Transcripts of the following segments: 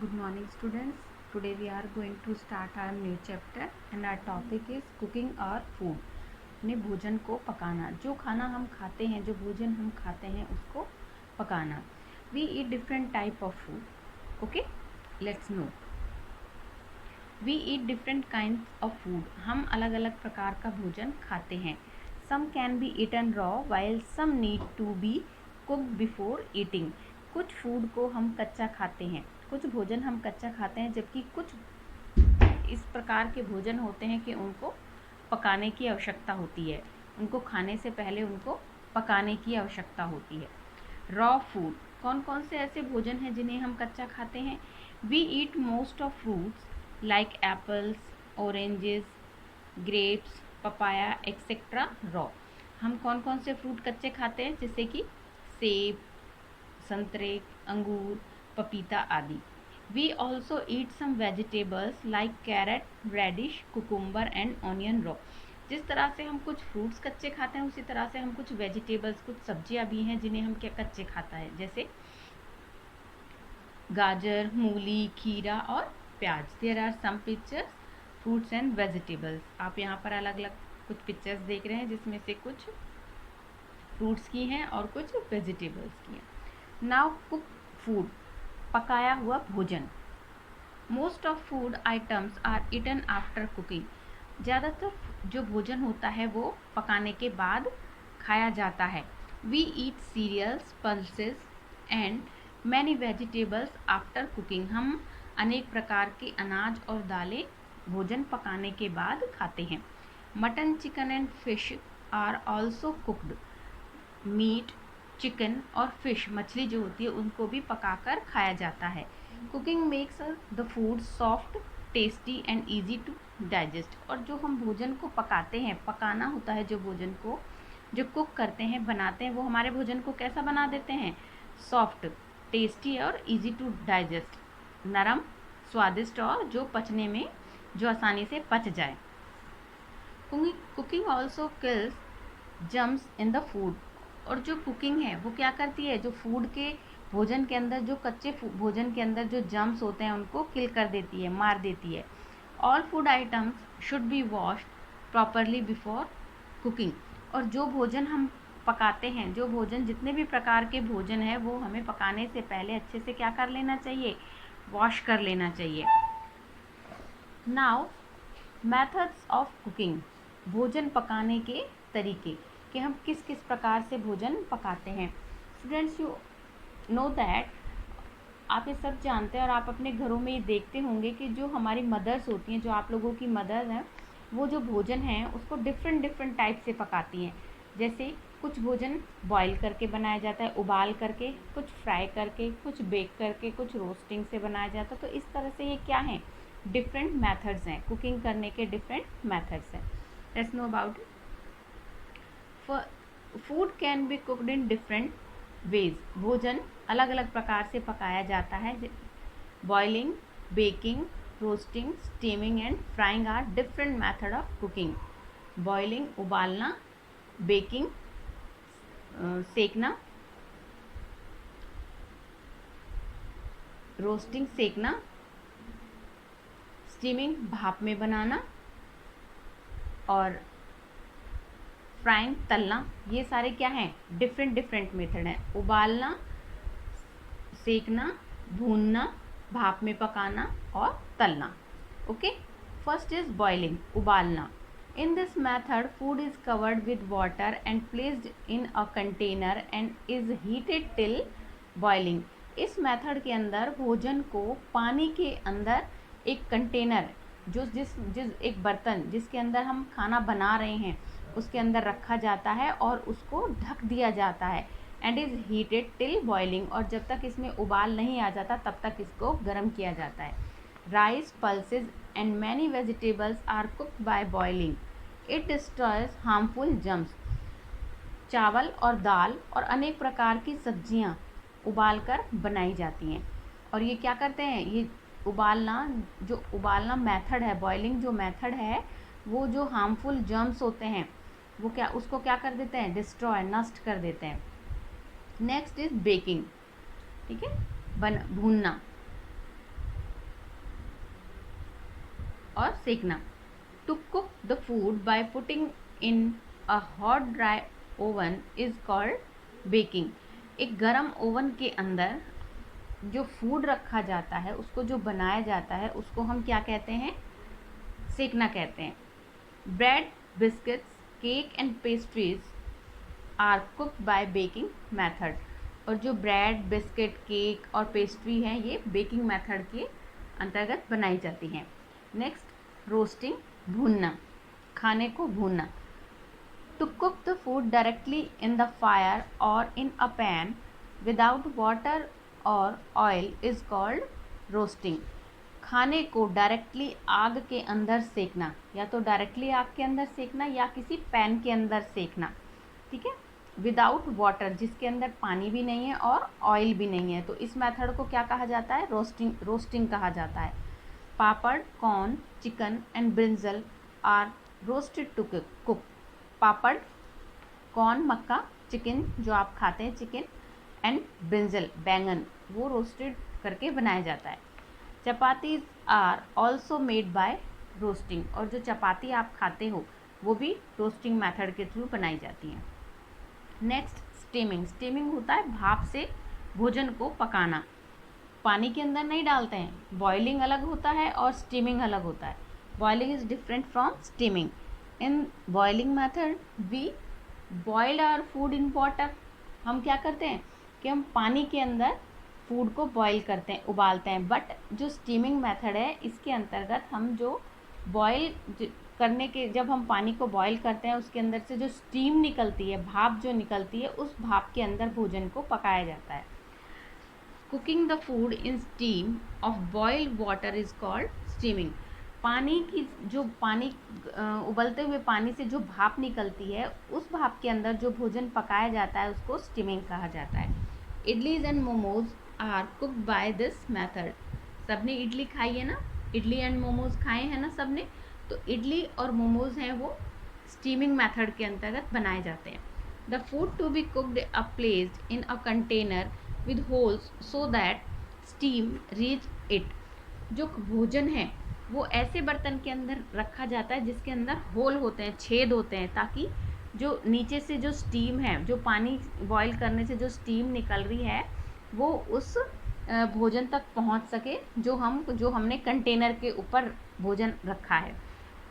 Good morning students. Today we are going to start our new chapter and our topic is cooking or food. अपने भोजन को पकाना, जो खाना हम खाते हैं, जो भोजन हम खाते हैं उसको पकाना. We eat different type of food. Okay, let's know. We eat different kinds of food. हम अलग अलग प्रकार का भोजन खाते हैं. Some can be eaten raw while some need to be cooked before eating. कुछ फूड को हम कच्चा खाते हैं, कुछ भोजन हम कच्चा खाते हैं, जबकि कुछ इस प्रकार के भोजन होते हैं कि उनको पकाने की आवश्यकता होती है, उनको खाने से पहले उनको पकाने की आवश्यकता होती है. रॉ फूड, कौन कौन से ऐसे भोजन हैं जिन्हें हम कच्चा खाते हैं? We eat most of fruits like apples, oranges, grapes, papaya etcetera raw. हम कौन कौन से फ्रूट कच्चे खाते हैं? जैसे कि सेब, संतरे, अंगूर, पपीता आदि. We also eat some vegetables like carrot, radish, cucumber and onion raw. जिस तरह से हम कुछ फ्रूट्स कच्चे खाते हैं, उसी तरह से हम कुछ वेजिटेबल्स, कुछ सब्जियां भी हैं जिन्हें हम क्या कच्चे खाता है, जैसे गाजर, मूली, खीरा और प्याज. There are some pictures fruits and vegetables. आप यहाँ पर अलग अलग कुछ पिक्चर्स देख रहे हैं जिसमें से कुछ फ्रूट्स की हैं और कुछ वेजिटेबल्स की हैं. नाउ कुक फूड, पकाया हुआ भोजन. Most of food items are eaten after cooking. ज़्यादातर जो भोजन होता है वो पकाने के बाद खाया जाता है. We eat cereals, pulses and many vegetables after cooking. हम अनेक प्रकार के अनाज और दालें भोजन पकाने के बाद खाते हैं. Mutton, chicken and fish are also cooked. Meat, chicken और फिश, मछली जो होती है, उनको भी पकाकर खाया जाता है. Cooking makes the food soft, tasty and easy to digest. और जो हम भोजन को पकाते हैं, पकाना होता है जो भोजन को, जो कुक करते हैं, बनाते हैं, वो हमारे भोजन को कैसा बना देते हैं? सॉफ्ट, टेस्टी और ईजी टू डाइजेस्ट. नरम, स्वादिष्ट और जो पचने में जो आसानी से पच जाए. Cooking also kills germs in the food. और जो कुकिंग है वो क्या करती है? जो फूड के भोजन के अंदर, जो कच्चे भोजन के अंदर जो जर्म्स होते हैं उनको किल कर देती है, मार देती है. All food items should be washed properly before cooking. और जो भोजन हम पकाते हैं, जो भोजन, जितने भी प्रकार के भोजन है, वो हमें पकाने से पहले अच्छे से क्या कर लेना चाहिए? वॉश कर लेना चाहिए. नाउ मेथड्स ऑफ कुकिंग, भोजन पकाने के तरीके, कि हम किस किस प्रकार से भोजन पकाते हैं. स्टूडेंट्स, यू नो दैट, आप ये सब जानते हैं और आप अपने घरों में ये देखते होंगे कि जो हमारी मदर्स होती हैं, जो आप लोगों की मदर हैं, वो जो भोजन है उसको डिफरेंट टाइप से पकाती हैं. जैसे कुछ भोजन बॉईल करके बनाया जाता है, उबाल करके, कुछ फ्राई करके, कुछ बेक करके, कुछ रोस्टिंग से बनाया जाता है. तो इस तरह से ये क्या हैं? डिफरेंट मेथड्स हैं, कुकिंग करने के डिफरेंट मेथड्स हैं. Let's know about it. Food can be cooked in different ways. भोजन अलग अलग प्रकार से पकाया जाता है. Boiling, baking, roasting, steaming and frying are different method of cooking. Boiling, उबालना, बेकिंग, सेकना, रोस्टिंग, सेकना, स्टीमिंग, भाप में बनाना, और फ्राइंग, तलना. ये सारे क्या हैं? डिफरेंट मेथड हैं. उबालना, सेकना, भूनना, भाप में पकाना और तलना. ओके, फर्स्ट इज बॉइलिंग, उबालना. In this method food is covered with water and placed in a container and is heated till boiling. इस मेथड के अंदर भोजन को पानी के अंदर एक कंटेनर, जो जिस एक बर्तन जिसके अंदर हम खाना बना रहे हैं, उसके अंदर रखा जाता है और उसको ढक दिया जाता है. And is heated till boiling. और जब तक इसमें उबाल नहीं आ जाता तब तक इसको गर्म किया जाता है. Rice, pulses and many vegetables are cooked by boiling. It destroys harmful germs. चावल और दाल और अनेक प्रकार की सब्जियां उबाल कर बनाई जाती हैं. और ये क्या करते हैं? ये उबालना मेथड है, बॉइलिंग जो मेथड है, वो जो हार्मफुल जर्म्स होते हैं वो उसको क्या कर देते हैं? डिस्ट्रॉय, नष्ट कर देते हैं. Next is baking. ठीक है, भूनना. और सेकना। To cook the food by putting in a hot dry oven is called baking. एक गर्म ओवन के अंदर जो फूड रखा जाता है, उसको जो बनाया जाता है, उसको हम क्या कहते हैं? सेकना कहते हैं। Bread, biscuits, cake and pastries are cooked by baking method. और जो ब्रेड, बिस्किट, केक और पेस्ट्री हैं, ये बेकिंग मेथड के अंतर्गत बनाई जाती हैं। नेक्स्ट, रोस्टिंग, भूनना, खाने को भूनना। To cook the food directly in the fire और in a pan without water और ऑयल इज कॉल्ड रोस्टिंग। खाने को डायरेक्टली आग के अंदर सेकना, या तो डायरेक्टली आग के अंदर सेकना या किसी पैन के अंदर सेकना, ठीक है। विदाउट वाटर, जिसके अंदर पानी भी नहीं है और ऑयल भी नहीं है, तो इस मेथड को क्या कहा जाता है? रोस्टिंग कहा जाता है। Papad, corn, chicken and brinjal are roasted to cook. Papad, corn, मक्का, चिकन जो आप खाते हैं चिकन, एंड ब्रिंजल बैंगन, वो रोस्टेड करके बनाया जाता है। Chapatis are also made by roasting. और जो चपाती आप खाते हो वो भी रोस्टिंग मेथड के थ्रू बनाई जाती हैं। Next, steaming. स्टीमिंग होता है भाप से भोजन को पकाना, पानी के अंदर नहीं डालते हैं। बॉइलिंग अलग होता है और स्टीमिंग अलग होता है। Boiling is different from steaming. In boiling method we boil our food in water. हम क्या करते हैं कि हम पानी के अंदर फूड को बॉईल करते हैं, उबालते हैं। बट जो स्टीमिंग मेथड है, इसके अंतर्गत हम जो बॉईल करने के, जब हम पानी को बॉईल करते हैं, उसके अंदर से जो स्टीम निकलती है, भाप जो निकलती है, उस भाप के अंदर भोजन को पकाया जाता है। Cooking the food in steam of boiled water is called steaming. पानी की जो उबलते हुए पानी से जो भाप निकलती है, उस भाप के अंदर जो भोजन पकाया जाता है, उसको स्टीमिंग कहा जाता है। Idlis and momos are cooked by this method. सबने इडली खाई है ना, इडली एंड मोमोज खाए हैं ना सबने, तो इडली और मोमोज हैं वो स्टीमिंग मेथड के अंतर्गत बनाए जाते हैं। The food to be cooked a placed in a container with holes so that steam reach it. जो भोजन है वो ऐसे बर्तन के अंदर रखा जाता है जिसके अंदर होल होते हैं, छेद होते हैं, ताकि जो नीचे से जो स्टीम है, जो पानी बॉईल करने से जो स्टीम निकल रही है, वो उस भोजन तक पहुंच सके जो हमने कंटेनर के ऊपर भोजन रखा है।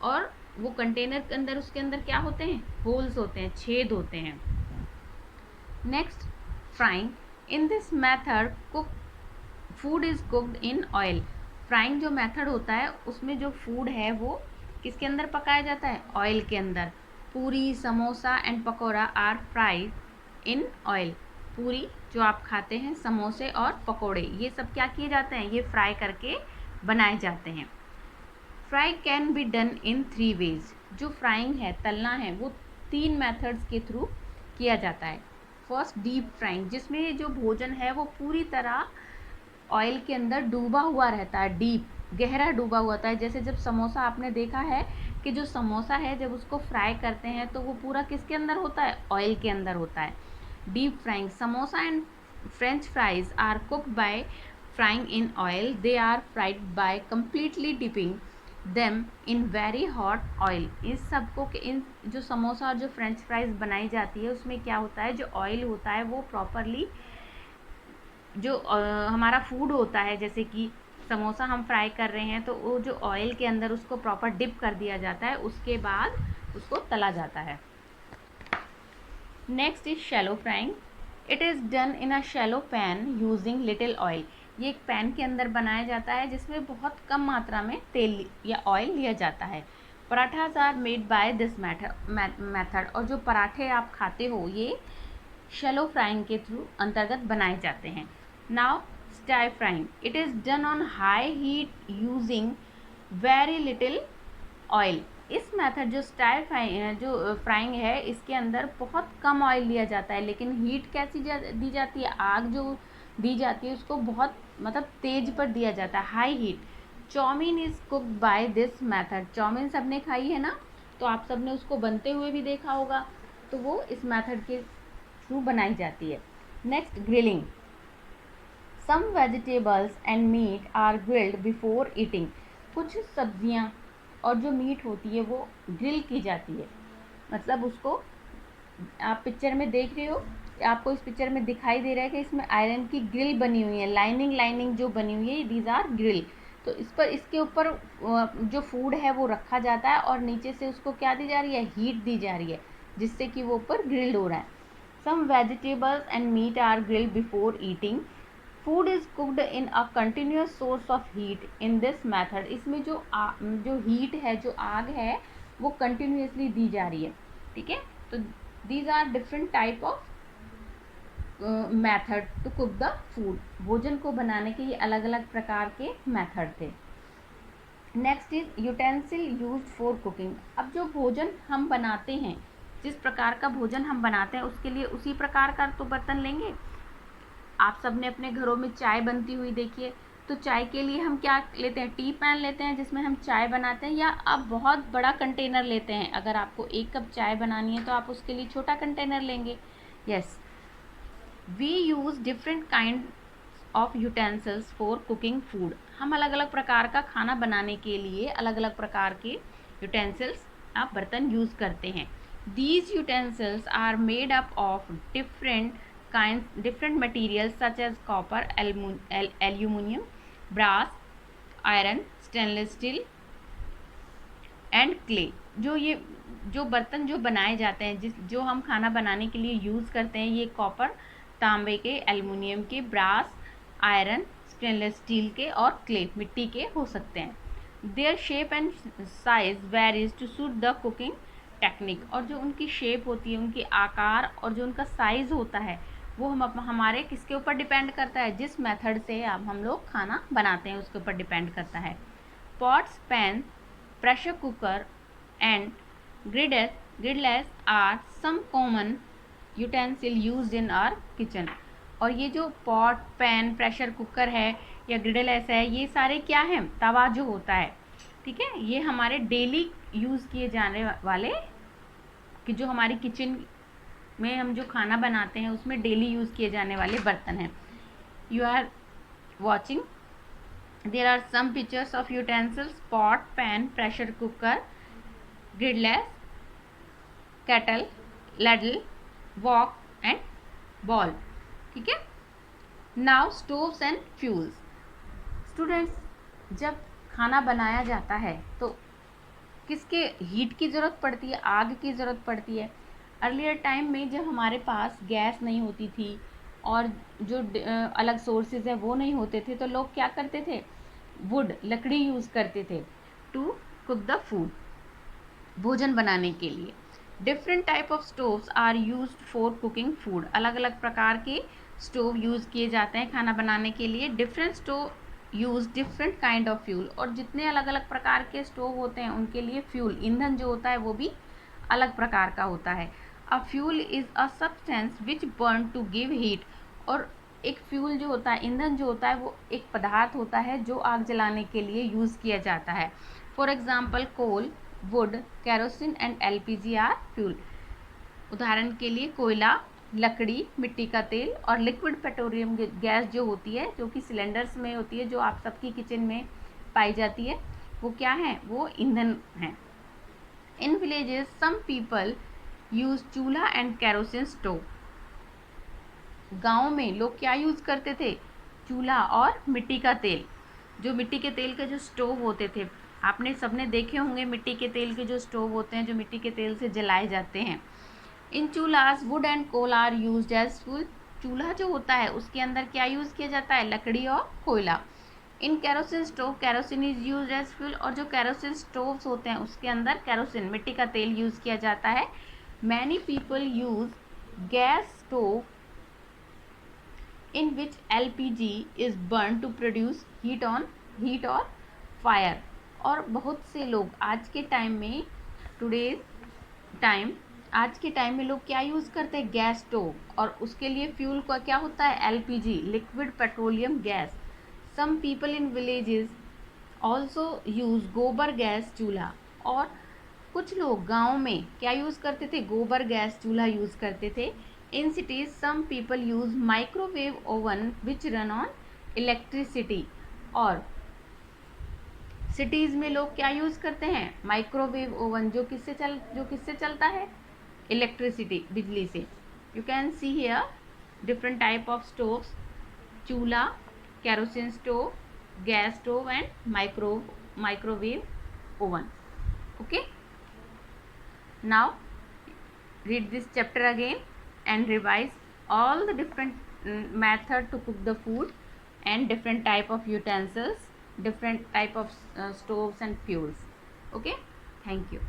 और वो कंटेनर के अंदर, उसके अंदर क्या होते हैं? होल्स होते हैं, छेद होते हैं। Next, frying. In this method food is cooked in oil. Frying जो मेथड होता है, उसमें जो फूड है वो किसके अंदर पकाया जाता है? ऑयल के अंदर। Puri, samosa and pakora are fried in oil. Puri जो आप खाते हैं, समोसे और पकौड़े, ये सब क्या किए जाते हैं? ये फ्राई करके बनाए जाते हैं। Fry can be done in 3 ways. जो फ्राइंग है, तलना है, वो 3 मेथड्स के थ्रू किया जाता है। फर्स्ट, डीप फ्राइंग, जिसमें जो भोजन है वो पूरी तरह ऑयल के अंदर डूबा हुआ रहता है, डीप, गहरा डूबा हुआ होता है। जैसे जब समोसा आपने देखा है कि जो समोसा है, जब उसको फ्राई करते हैं तो वो पूरा किसके अंदर होता है? ऑयल के अंदर होता है। Deep frying. Samosa and french fries are cooked by frying in oil. They are fried by completely dipping them in very hot oil. इस सबको, इन जो समोसा और जो फ्रेंच फ्राइज बनाई जाती है, उसमें क्या होता है? जो ऑयल होता है वो प्रॉपरली, जो हमारा फूड होता है, जैसे कि समोसा हम फ्राई कर रहे हैं तो वो जो ऑयल के अंदर उसको प्रॉपर डिप कर दिया जाता है, उसके बाद उसको तला जाता है। Next is shallow frying. It is done in a shallow pan using little oil. ये एक पैन के अंदर बनाया जाता है जिसमें बहुत कम मात्रा में तेल या ऑयल लिया जाता है। Parathas are made by this method. और जो पराठे आप खाते हो, ये शैलो फ्राइंग के थ्रू अंतर्गत बनाए जाते हैं। Now, star frying. It is done on high heat using very little oil. इस मेथड जो फ्राइंग है, इसके अंदर बहुत कम ऑयल लिया जाता है, लेकिन हीट कैसी दी जाती है? आग जो दी जाती है उसको बहुत तेज पर दिया जाता है, high heat. Chow mein is cooked by this method. Chow mein सबने खाई है ना, तो आप सबने उसको बनते हुए भी देखा होगा, तो वो इस मेथड के थ्रू बनाई जाती है। Next, grilling. Some vegetables and meat are grilled before eating. कुछ सब्जियां और जो मीट होती है वो ग्रिल की जाती है। मतलब उसको आप पिक्चर में देख रहे हो, आपको इस पिक्चर में दिखाई दे रहा है कि इसमें आयरन की ग्रिल बनी हुई है, लाइनिंग जो बनी हुई है, दीज आर ग्रिल। तो इस पर, इसके ऊपर जो फूड है वो रखा जाता है और नीचे से उसको क्या दी जा रही है, हीट दी जा रही है, जिससे कि वो ऊपर ग्रिल्ड हो रहा है। Some vegetables and meat are grilled before eating. Food is cooked in a continuous source of heat in this method. इसमें जो हीट है, जो आग है, वो कंटिन्यूसली दी जा रही है। ठीक है, तो these are different type of method to cook the food। भोजन को बनाने के ये अलग अलग प्रकार के मेथड थे। Next is utensil use for cooking. अब जो भोजन हम बनाते हैं, जिस प्रकार का भोजन हम बनाते हैं उसके लिए उसी प्रकार का तो बर्तन लेंगे। आप सबने अपने घरों में चाय बनती हुई देखिए, तो चाय के लिए हम क्या लेते हैं, टी पैन लेते हैं जिसमें हम चाय बनाते हैं, या आप बहुत बड़ा कंटेनर लेते हैं। अगर आपको 1 कप चाय बनानी है तो आप उसके लिए छोटा कंटेनर लेंगे। Yes, we use different kind of utensils for cooking food. हम अलग अलग प्रकार का खाना बनाने के लिए अलग अलग प्रकार के यूटेंसिल्स, आप बर्तन यूज़ करते हैं। These utensils are made up of different materials such as copper, aluminum, brass, iron, stainless steel and clay। जो बर्तन जो बनाए जाते हैं, जो हम खाना बनाने के लिए यूज़ करते हैं, ये कॉपर, तांबे के, एल्युमिनियम के, ब्रास, आयरन, स्टेनलेस स्टील के और क्ले, मिट्टी के हो सकते हैं। Their shape and size varies to suit the cooking technique. और जो उनकी शेप होती है, उनके आकार और जो उनका साइज़ होता है, वो हमारे किसके ऊपर डिपेंड करता है, जिस मेथड से अब हम लोग खाना बनाते हैं उसके ऊपर डिपेंड करता है। Pots, pan, pressure cooker and griddles are some common utensil used in our kitchen। और ये जो पॉट, पैन, प्रेशर कुकर है या ग्रिडल्स है, ये सारे क्या हैं, तवा जो होता है। ठीक है, ये हमारे डेली यूज़ किए जाने वाले, कि जो हमारी किचन में हम जो खाना बनाते हैं उसमें डेली यूज़ किए जाने वाले बर्तन हैं। You are watching, there are some pictures of utensils: pot, pan, pressure cooker, griddles, kettle, ladle, wok and bowl। ठीक है, now stoves and fuels। Students, जब खाना बनाया जाता है तो किसके हीट की ज़रूरत पड़ती है, आग की ज़रूरत पड़ती है। अर्लियर टाइम में जब हमारे पास गैस नहीं होती थी और जो अलग सोर्सेज है वो नहीं होते थे, तो लोग क्या करते थे, वुड, लकड़ी यूज़ करते थे टू कुक द फूड, भोजन बनाने के लिए। Different type of stoves are used for cooking food. अलग अलग प्रकार के स्टोव यूज़ किए जाते हैं खाना बनाने के लिए। Different stove use different kind of fuel. और जितने अलग अलग प्रकार के स्टोव होते हैं उनके लिए फ्यूल, ईंधन जो होता है वो भी अलग प्रकार का होता है। A fuel is a substance which burn to give heat. और एक फ्यूल जो होता है, ईंधन जो होता है, वो एक पदार्थ होता है जो आग जलाने के लिए यूज़ किया जाता है। For example, coal, wood, kerosene and LPG are fuel. उदाहरण के लिए कोयला, लकड़ी, मिट्टी का तेल और लिक्विड पेट्रोलियम गैस जो होती है, जो कि सिलेंडर्स में होती है, जो आप सबकी किचन में पाई जाती है, वो क्या है, वो ईंधन है। In villages some people use chulha and kerosene stove. गाँव में लोग क्या यूज़ करते थे, चूल्हा और मिट्टी का तेल। जो मिट्टी के तेल के जो स्टोव होते थे, आपने सबने देखे होंगे मिट्टी के तेल के जो स्टोव होते हैं, जो मिट्टी के तेल से जलाए जाते हैं। In chulhas wood and coal are used as fuel. चूल्हा जो होता है उसके अंदर क्या यूज़ किया जाता है, लकड़ी और कोयला। In kerosene stove kerosene is use as fuel. और जो केरोसिन स्टोव्स होते हैं उसके अंदर केरोसिन, मिट्टी का तेल यूज़ किया जाता है। Many people use gas stove in which LPG is burned to produce heat or fire। और बहुत से लोग आज के टाइम में, आज के टाइम में लोग क्या यूज़ करते हैं, गैस स्टोव, और उसके लिए फ्यूल का क्या होता है, LPG, liquid petroleum gas. Some people in villages also use gobar gas chulha. और कुछ लोग गाँव में क्या यूज़ करते थे, गोबर गैस चूल्हा यूज़ करते थे। In cities, some people use microwave oven which run on electricity। और सिटीज़ में लोग क्या यूज़ करते हैं? माइक्रोवेव ओवन, जो किससे चलता है? इलेक्ट्रिसिटी, बिजली से। You can see here different type of stoves, चूल्हा, kerosene stove, gas stove and microwave oven. Okay, now read this chapter again and revise all the different method to cook the food and different type of utensils, different type of stoves and fuels. Okay, thank you.